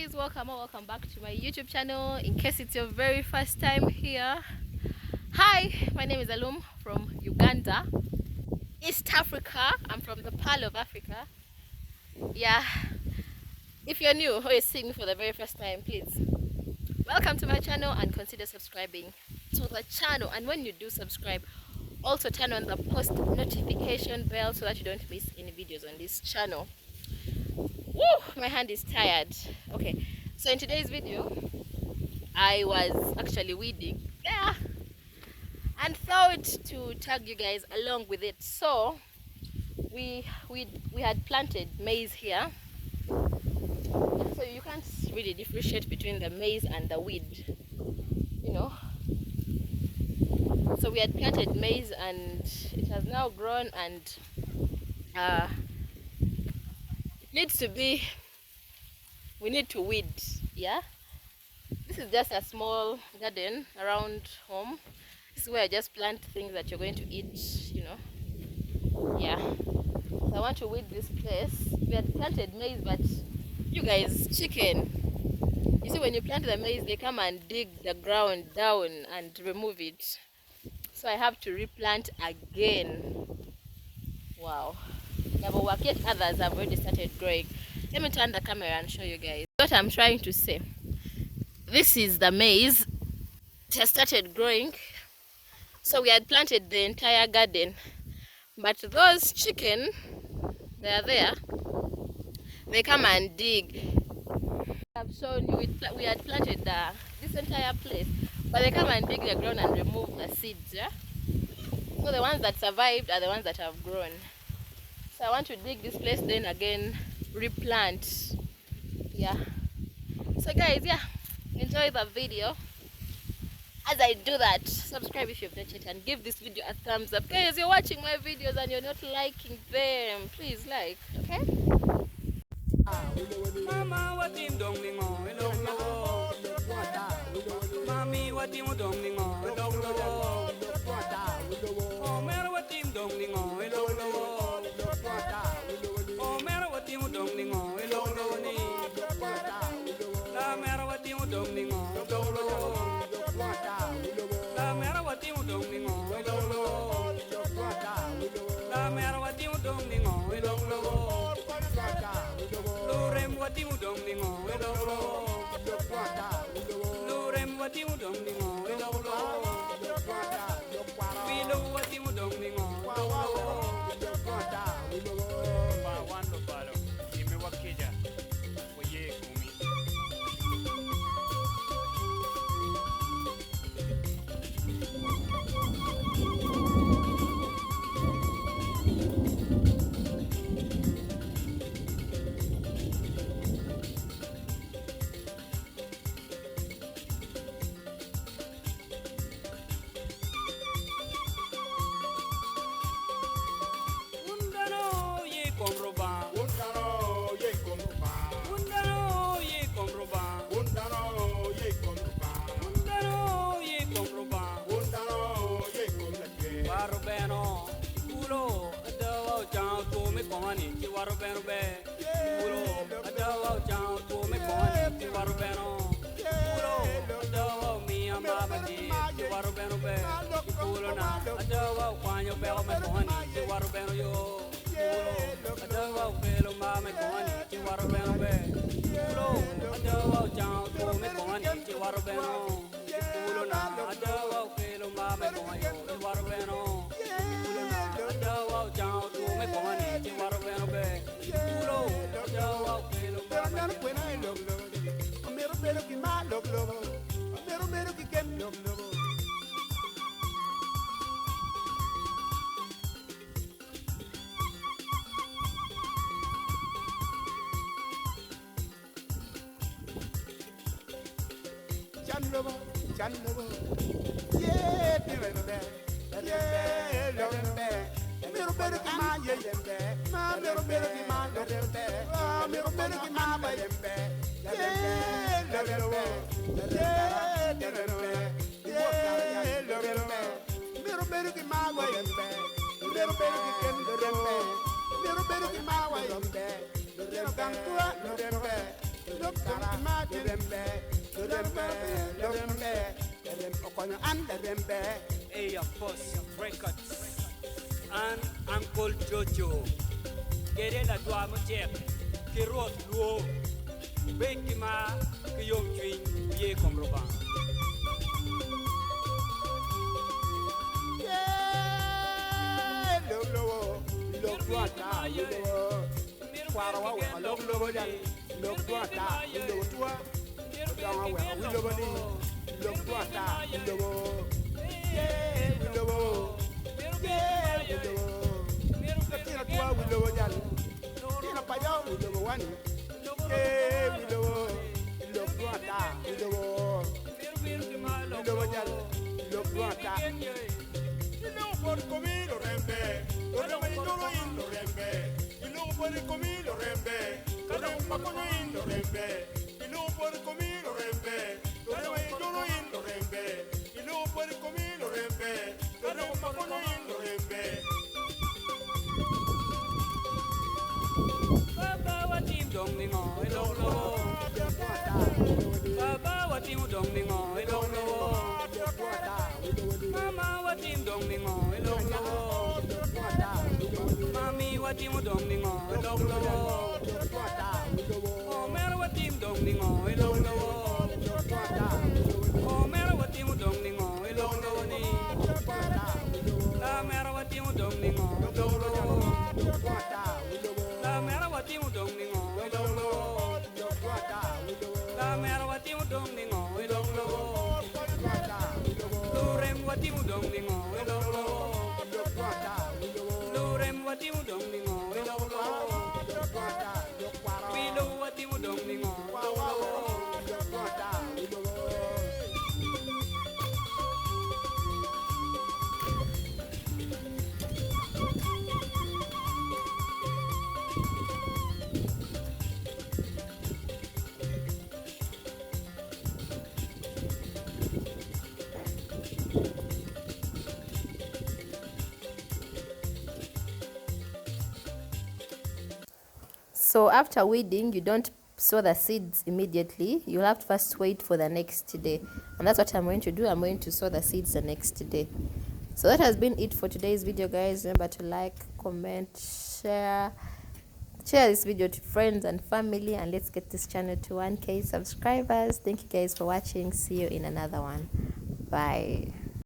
guys, welcome or welcome back to my YouTube channel. In case it's your very first time here, hi, my name is Alum from Uganda, East Africa. I'm from the Pearl of Africa. Yeah, if you're new or you're seeing me for the very first time, please welcome to my channel and consider subscribing to the channel. And when you do subscribe, also turn on the post notification bell so that you don't miss any videos on this channel. Woo, my hand is tired. Okay, so in today's video I was actually weeding, yeah, and thought to tag you guys along with it. So we had planted maize here, so you can't really differentiate between the maize and the weed, you know. So we had planted maize and it has now grown, and it needs to be, we need to weed. Yeah, this is just a small garden around home. This is where I just plant things that you're going to eat, you know. Yeah, so I want to weed this place. We had planted maize, but you guys, chicken, you see, when you plant the maize, they come and dig the ground down and remove it. So I have to replant again. Wow. Yeah, but work, yet others have already started growing. Let me turn the camera and show you guys what I'm trying to say. This is the maize. It has started growing. So we had planted the entire garden, but those chicken, they are there. They come and dig. I've shown you we had planted this entire place, but they come and dig the ground and remove the seeds. Yeah. So the ones that survived are the ones that have grown. So I want to dig this place, then again replant. Yeah. So guys, yeah, enjoy the video. As I do that, subscribe if you've not yet, and give this video a thumbs up. Guys, you're watching my videos and you're not liking them, please like, okay? Mama, what him dong ling on, hello, hello. Mommy, what him dong ling on, hello, hello. Oh, man, what him dong ling on, hello, hello. Oh, man, what him dong ling on, hello, hello. La, man, what him dong ling on, hello, hello. La, man, what him dong ling on, hello, hello. La, man, what him dong ling on, hello, hello. Lorem, what you dong ling on, hello, hello. Lorem, what you dong ling on, hello, hello. Below, what you dong ling on, hello, hello. Wando balo, ime wakija, waye kumi. Hey, of course, records. And Uncle Jojo. Get la doa mo check. Ki rot luo. Benki ma ki yom twin ye komroba. Baba wa tim dong ni ngo lo lo. Baba wa tim dong ni ngo lo lo. Mama wa tim dong ni ngo lo lo. Mami wa tim dong ni ngo lo lo. Oh mer wa tim dong ni ngo lo lo. Oh mer wa tim dong ni ngo lo lo ni. La mer wa tim dong ni ngo lo lo. La mer wa tim dong ni ngo lo lo. La mer wa tim dong ni ngo lo lo. Lu rem wa tim dong ni ngo lo lo. Lu rem wa tim dong ni ngo lo lo. Wi lu wa tim dong ni ngo lo lo. So after weeding, you don't sow the seeds immediately. You'll have to first wait for the next day. And that's what I'm going to do. I'm going to sow the seeds the next day. So that has been it for today's video, guys. Remember to like, comment, share this video to friends and family. And let's get this channel to 1K subscribers. Thank you guys for watching. See you in another one. Bye.